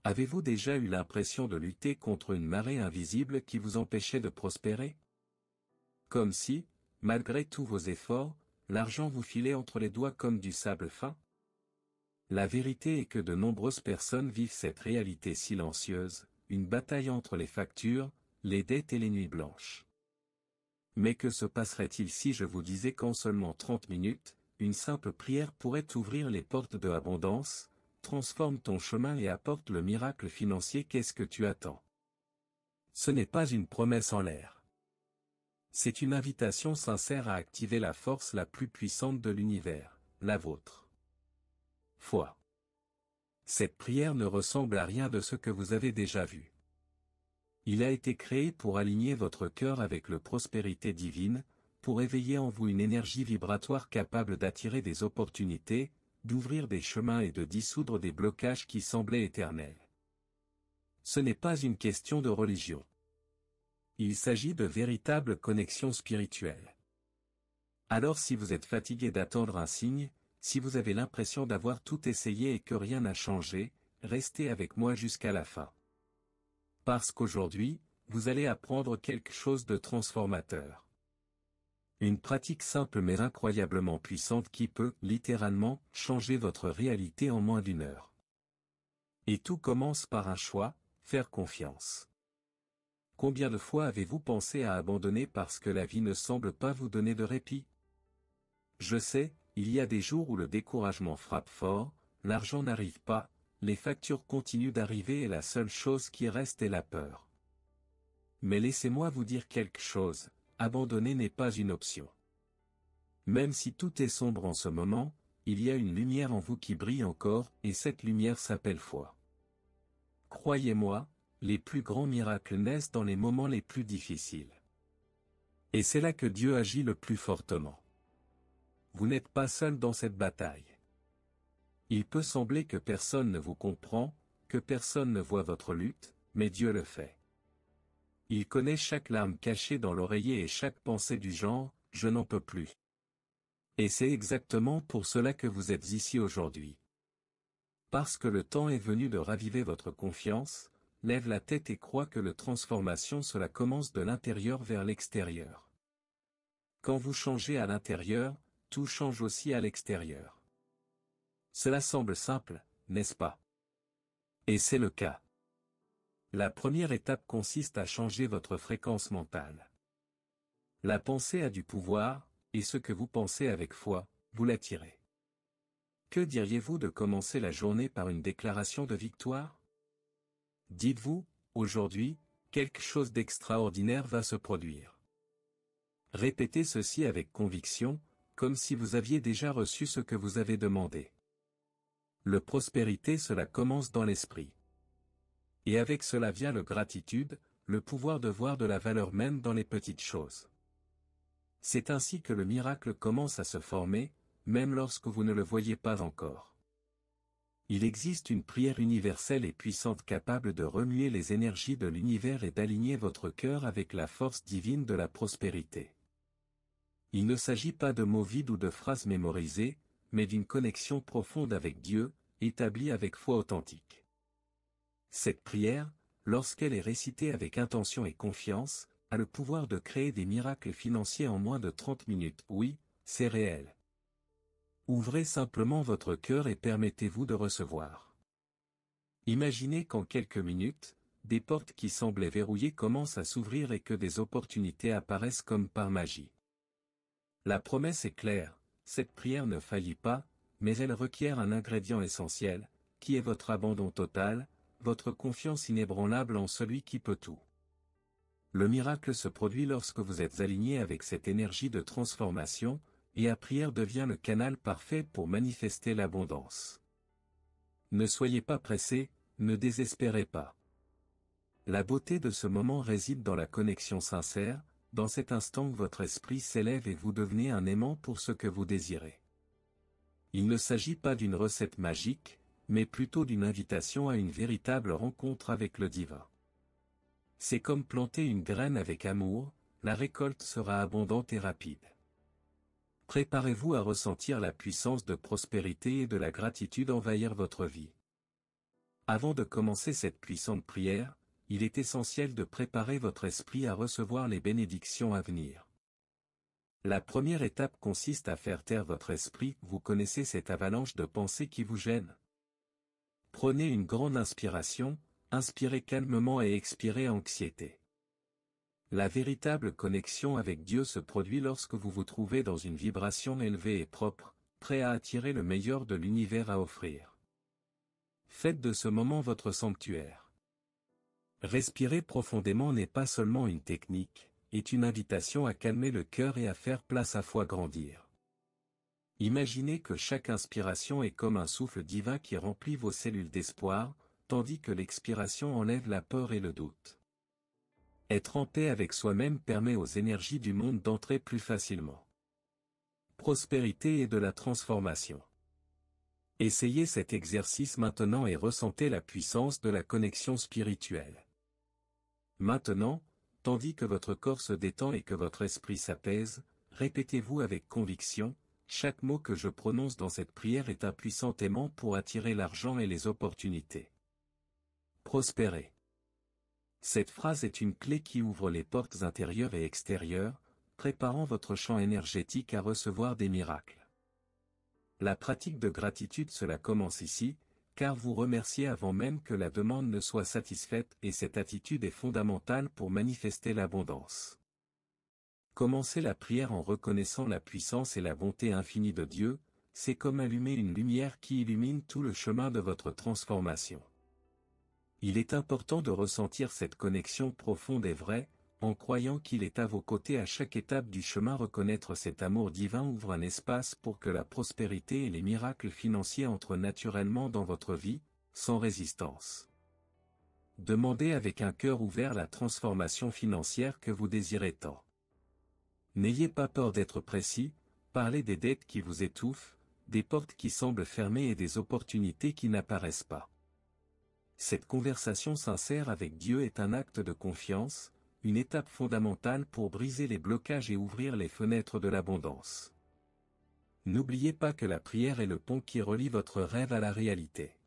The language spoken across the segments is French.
Avez-vous déjà eu l'impression de lutter contre une marée invisible qui vous empêchait de prospérer? Comme si, malgré tous vos efforts, l'argent vous filait entre les doigts comme du sable fin? La vérité est que de nombreuses personnes vivent cette réalité silencieuse, une bataille entre les factures, les dettes et les nuits blanches. Mais que se passerait-il si je vous disais qu'en seulement 30 minutes, une simple prière pourrait ouvrir les portes de l'abondance, transforme ton chemin et apporte le miracle financier? Qu'est-ce que tu attends? Ce n'est pas une promesse en l'air. C'est une invitation sincère à activer la force la plus puissante de l'univers, la vôtre. Foi. Cette prière ne ressemble à rien de ce que vous avez déjà vu. Il a été créé pour aligner votre cœur avec la prospérité divine, pour éveiller en vous une énergie vibratoire capable d'attirer des opportunités, d'ouvrir des chemins et de dissoudre des blocages qui semblaient éternels. Ce n'est pas une question de religion. Il s'agit de véritables connexions spirituelles. Alors si vous êtes fatigué d'attendre un signe, si vous avez l'impression d'avoir tout essayé et que rien n'a changé, restez avec moi jusqu'à la fin. Parce qu'aujourd'hui, vous allez apprendre quelque chose de transformateur. Une pratique simple mais incroyablement puissante qui peut, littéralement, changer votre réalité en moins d'une heure. Et tout commence par un choix, faire confiance. Combien de fois avez-vous pensé à abandonner parce que la vie ne semble pas vous donner de répit? Je sais, il y a des jours où le découragement frappe fort, l'argent n'arrive pas, les factures continuent d'arriver et la seule chose qui reste est la peur. Mais laissez-moi vous dire quelque chose, abandonner n'est pas une option. Même si tout est sombre en ce moment, il y a une lumière en vous qui brille encore, et cette lumière s'appelle foi. Croyez-moi, les plus grands miracles naissent dans les moments les plus difficiles. Et c'est là que Dieu agit le plus fortement. Vous n'êtes pas seul dans cette bataille. Il peut sembler que personne ne vous comprend, que personne ne voit votre lutte, mais Dieu le fait. Il connaît chaque larme cachée dans l'oreiller et chaque pensée du genre « je n'en peux plus ». Et c'est exactement pour cela que vous êtes ici aujourd'hui. Parce que le temps est venu de raviver votre confiance, lève la tête et crois que la transformation cela commence de l'intérieur vers l'extérieur. Quand vous changez à l'intérieur, tout change aussi à l'extérieur. Cela semble simple, n'est-ce pas? Et c'est le cas. La première étape consiste à changer votre fréquence mentale. La pensée a du pouvoir, et ce que vous pensez avec foi, vous l'attirez. Que diriez-vous de commencer la journée par une déclaration de victoire? Dites-vous, aujourd'hui, quelque chose d'extraordinaire va se produire. Répétez ceci avec conviction, comme si vous aviez déjà reçu ce que vous avez demandé. Le prospérité cela commence dans l'esprit. Et avec cela vient le gratitude, le pouvoir de voir de la valeur même dans les petites choses. C'est ainsi que le miracle commence à se former, même lorsque vous ne le voyez pas encore. Il existe une prière universelle et puissante capable de remuer les énergies de l'univers et d'aligner votre cœur avec la force divine de la prospérité. Il ne s'agit pas de mots vides ou de phrases mémorisées, mais d'une connexion profonde avec Dieu, établie avec foi authentique. Cette prière, lorsqu'elle est récitée avec intention et confiance, a le pouvoir de créer des miracles financiers en moins de 30 minutes. Oui, c'est réel. Ouvrez simplement votre cœur et permettez-vous de recevoir. Imaginez qu'en quelques minutes, des portes qui semblaient verrouillées commencent à s'ouvrir et que des opportunités apparaissent comme par magie. La promesse est claire, cette prière ne faillit pas, mais elle requiert un ingrédient essentiel, qui est votre abandon total, votre confiance inébranlable en celui qui peut tout. Le miracle se produit lorsque vous êtes aligné avec cette énergie de transformation, et la prière devient le canal parfait pour manifester l'abondance. Ne soyez pas pressés, ne désespérez pas. La beauté de ce moment réside dans la connexion sincère, dans cet instant où votre esprit s'élève et vous devenez un aimant pour ce que vous désirez. Il ne s'agit pas d'une recette magique, mais plutôt d'une invitation à une véritable rencontre avec le divin. C'est comme planter une graine avec amour, la récolte sera abondante et rapide. Préparez-vous à ressentir la puissance de prospérité et de la gratitude envahir votre vie. Avant de commencer cette puissante prière, il est essentiel de préparer votre esprit à recevoir les bénédictions à venir. La première étape consiste à faire taire votre esprit. Vous connaissez cette avalanche de pensées qui vous gêne. Prenez une grande inspiration, inspirez calmement et expirez anxiété. La véritable connexion avec Dieu se produit lorsque vous vous trouvez dans une vibration élevée et propre, prêt à attirer le meilleur de l'univers à offrir. Faites de ce moment votre sanctuaire. Respirer profondément n'est pas seulement une technique, est une invitation à calmer le cœur et à faire place à foi grandir. Imaginez que chaque inspiration est comme un souffle divin qui remplit vos cellules d'espoir, tandis que l'expiration enlève la peur et le doute. Être en paix avec soi-même permet aux énergies du monde d'entrer plus facilement. Prospérité et de la transformation. Essayez cet exercice maintenant et ressentez la puissance de la connexion spirituelle. Maintenant, tandis que votre corps se détend et que votre esprit s'apaise, répétez-vous avec conviction, chaque mot que je prononce dans cette prière est un puissant aimant pour attirer l'argent et les opportunités. Prospérer. Cette phrase est une clé qui ouvre les portes intérieures et extérieures, préparant votre champ énergétique à recevoir des miracles. La pratique de gratitude cela commence ici, car vous remerciez avant même que la demande ne soit satisfaite et cette attitude est fondamentale pour manifester l'abondance. Commencez la prière en reconnaissant la puissance et la bonté infinie de Dieu, c'est comme allumer une lumière qui illumine tout le chemin de votre transformation. Il est important de ressentir cette connexion profonde et vraie, en croyant qu'il est à vos côtés à chaque étape du chemin. Reconnaître cet amour divin ouvre un espace pour que la prospérité et les miracles financiers entrent naturellement dans votre vie, sans résistance. Demandez avec un cœur ouvert la transformation financière que vous désirez tant. N'ayez pas peur d'être précis, parlez des dettes qui vous étouffent, des portes qui semblent fermées et des opportunités qui n'apparaissent pas. Cette conversation sincère avec Dieu est un acte de confiance, une étape fondamentale pour briser les blocages et ouvrir les fenêtres de l'abondance. N'oubliez pas que la prière est le pont qui relie votre rêve à la réalité.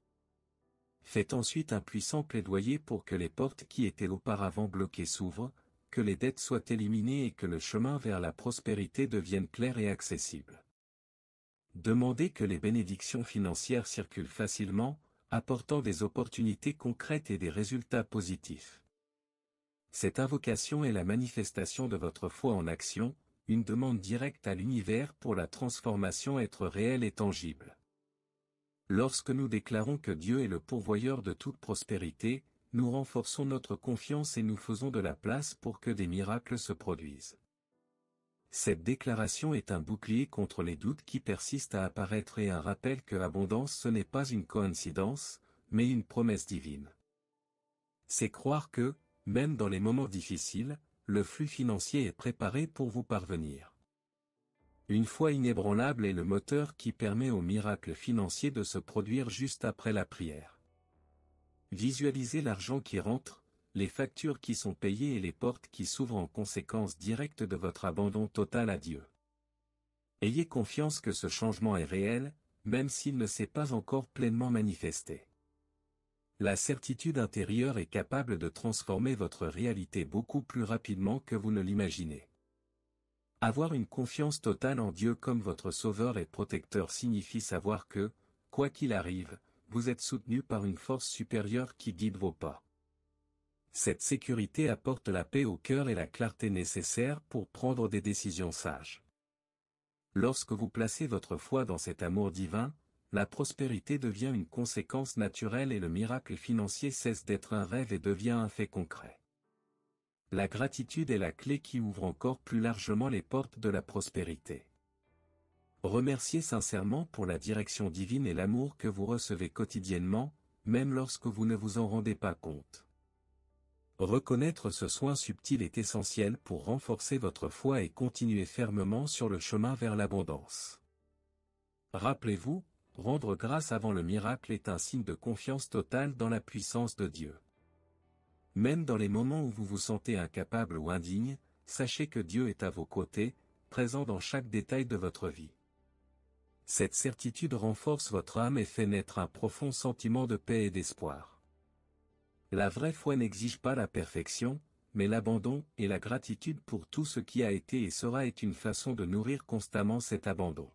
Faites ensuite un puissant plaidoyer pour que les portes qui étaient auparavant bloquées s'ouvrent, que les dettes soient éliminées et que le chemin vers la prospérité devienne clair et accessible. Demandez que les bénédictions financières circulent facilement, apportant des opportunités concrètes et des résultats positifs. Cette invocation est la manifestation de votre foi en action, une demande directe à l'univers pour la transformation être réelle et tangible. Lorsque nous déclarons que Dieu est le pourvoyeur de toute prospérité, nous renforçons notre confiance et nous faisons de la place pour que des miracles se produisent. Cette déclaration est un bouclier contre les doutes qui persistent à apparaître et un rappel que l'abondance ce n'est pas une coïncidence, mais une promesse divine. C'est croire que, même dans les moments difficiles, le flux financier est préparé pour vous parvenir. Une foi inébranlable est le moteur qui permet aux miracles financiers de se produire juste après la prière. Visualisez l'argent qui rentre, les factures qui sont payées et les portes qui s'ouvrent en conséquence directe de votre abandon total à Dieu. Ayez confiance que ce changement est réel, même s'il ne s'est pas encore pleinement manifesté. La certitude intérieure est capable de transformer votre réalité beaucoup plus rapidement que vous ne l'imaginez. Avoir une confiance totale en Dieu comme votre sauveur et protecteur signifie savoir que, quoi qu'il arrive, vous êtes soutenu par une force supérieure qui guide vos pas. Cette sécurité apporte la paix au cœur et la clarté nécessaire pour prendre des décisions sages. Lorsque vous placez votre foi dans cet amour divin, la prospérité devient une conséquence naturelle et le miracle financier cesse d'être un rêve et devient un fait concret. La gratitude est la clé qui ouvre encore plus largement les portes de la prospérité. Remerciez sincèrement pour la direction divine et l'amour que vous recevez quotidiennement, même lorsque vous ne vous en rendez pas compte. Reconnaître ce soin subtil est essentiel pour renforcer votre foi et continuer fermement sur le chemin vers l'abondance. Rappelez-vous, rendre grâce avant le miracle est un signe de confiance totale dans la puissance de Dieu. Même dans les moments où vous vous sentez incapable ou indigne, sachez que Dieu est à vos côtés, présent dans chaque détail de votre vie. Cette certitude renforce votre âme et fait naître un profond sentiment de paix et d'espoir. La vraie foi n'exige pas la perfection, mais l'abandon et la gratitude pour tout ce qui a été et sera est une façon de nourrir constamment cet abandon.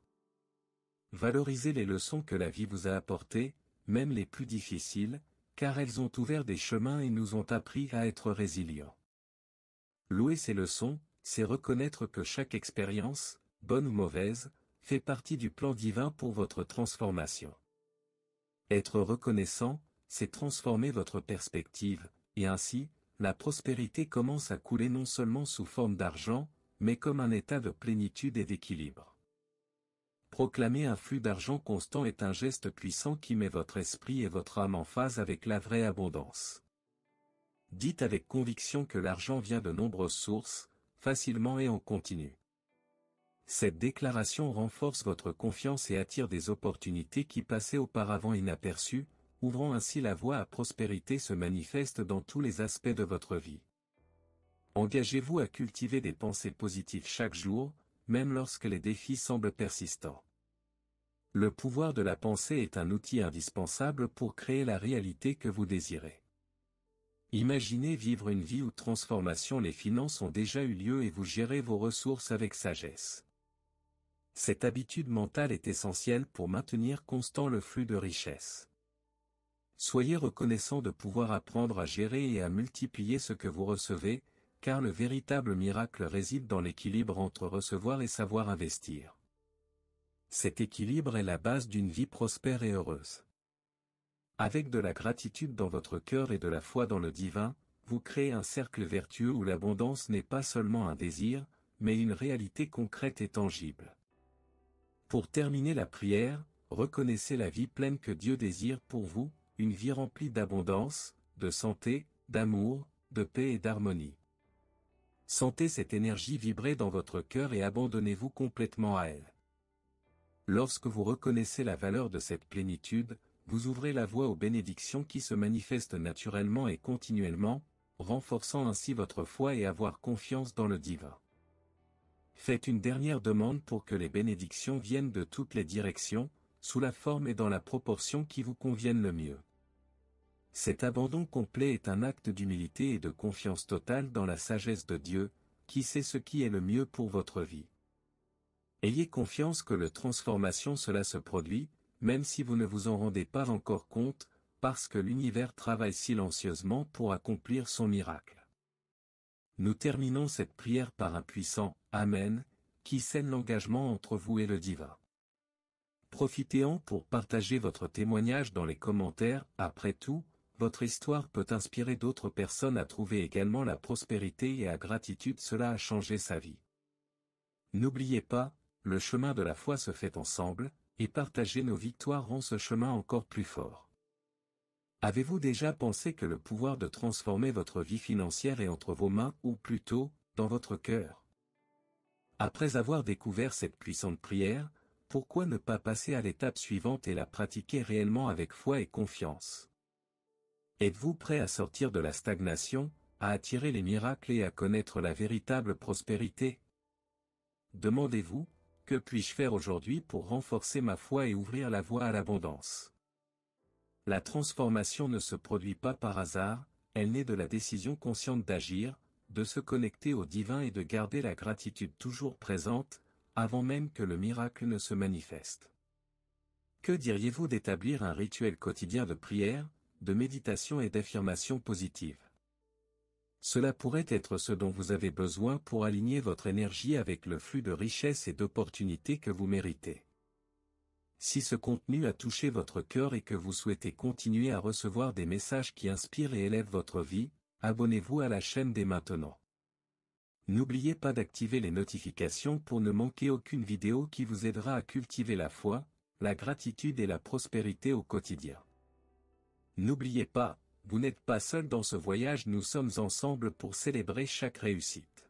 Valorisez les leçons que la vie vous a apportées, même les plus difficiles, car elles ont ouvert des chemins et nous ont appris à être résilients. Louer ces leçons, c'est reconnaître que chaque expérience, bonne ou mauvaise, fait partie du plan divin pour votre transformation. Être reconnaissant, c'est transformer votre perspective, et ainsi, la prospérité commence à couler non seulement sous forme d'argent, mais comme un état de plénitude et d'équilibre. Proclamer un flux d'argent constant est un geste puissant qui met votre esprit et votre âme en phase avec la vraie abondance. Dites avec conviction que l'argent vient de nombreuses sources, facilement et en continu. Cette déclaration renforce votre confiance et attire des opportunités qui passaient auparavant inaperçues, ouvrant ainsi la voie à prospérité se manifeste dans tous les aspects de votre vie. Engagez-vous à cultiver des pensées positives chaque jour, même lorsque les défis semblent persistants. Le pouvoir de la pensée est un outil indispensable pour créer la réalité que vous désirez. Imaginez vivre une vie où transformation les finances ont déjà eu lieu et vous gérez vos ressources avec sagesse. Cette habitude mentale est essentielle pour maintenir constant le flux de richesse. Soyez reconnaissant de pouvoir apprendre à gérer et à multiplier ce que vous recevez, car le véritable miracle réside dans l'équilibre entre recevoir et savoir investir. Cet équilibre est la base d'une vie prospère et heureuse. Avec de la gratitude dans votre cœur et de la foi dans le divin, vous créez un cercle vertueux où l'abondance n'est pas seulement un désir, mais une réalité concrète et tangible. Pour terminer la prière, reconnaissez la vie pleine que Dieu désire pour vous, une vie remplie d'abondance, de santé, d'amour, de paix et d'harmonie. Sentez cette énergie vibrer dans votre cœur et abandonnez-vous complètement à elle. Lorsque vous reconnaissez la valeur de cette plénitude, vous ouvrez la voie aux bénédictions qui se manifestent naturellement et continuellement, renforçant ainsi votre foi et avoir confiance dans le divin. Faites une dernière demande pour que les bénédictions viennent de toutes les directions, sous la forme et dans la proportion qui vous conviennent le mieux. Cet abandon complet est un acte d'humilité et de confiance totale dans la sagesse de Dieu, qui sait ce qui est le mieux pour votre vie. Ayez confiance que la transformation cela se produit, même si vous ne vous en rendez pas encore compte, parce que l'univers travaille silencieusement pour accomplir son miracle. Nous terminons cette prière par un puissant « Amen » qui scelle l'engagement entre vous et le divin. Profitez-en pour partager votre témoignage dans les commentaires, après tout, votre histoire peut inspirer d'autres personnes à trouver également la prospérité et la gratitude cela a changé sa vie. N'oubliez pas, le chemin de la foi se fait ensemble, et partager nos victoires rend ce chemin encore plus fort. Avez-vous déjà pensé que le pouvoir de transformer votre vie financière est entre vos mains ou plutôt, dans votre cœur? Après avoir découvert cette puissante prière, pourquoi ne pas passer à l'étape suivante et la pratiquer réellement avec foi et confiance? Êtes-vous prêt à sortir de la stagnation, à attirer les miracles et à connaître la véritable prospérité? Demandez-vous, que puis-je faire aujourd'hui pour renforcer ma foi et ouvrir la voie à l'abondance? La transformation ne se produit pas par hasard, elle naît de la décision consciente d'agir, de se connecter au divin et de garder la gratitude toujours présente, avant même que le miracle ne se manifeste. Que diriez-vous d'établir un rituel quotidien de prière, de méditation et d'affirmation positive? Cela pourrait être ce dont vous avez besoin pour aligner votre énergie avec le flux de richesses et d'opportunités que vous méritez. Si ce contenu a touché votre cœur et que vous souhaitez continuer à recevoir des messages qui inspirent et élèvent votre vie, abonnez-vous à la chaîne dès maintenant. N'oubliez pas d'activer les notifications pour ne manquer aucune vidéo qui vous aidera à cultiver la foi, la gratitude et la prospérité au quotidien. N'oubliez pas, vous n'êtes pas seul dans ce voyage, nous sommes ensemble pour célébrer chaque réussite.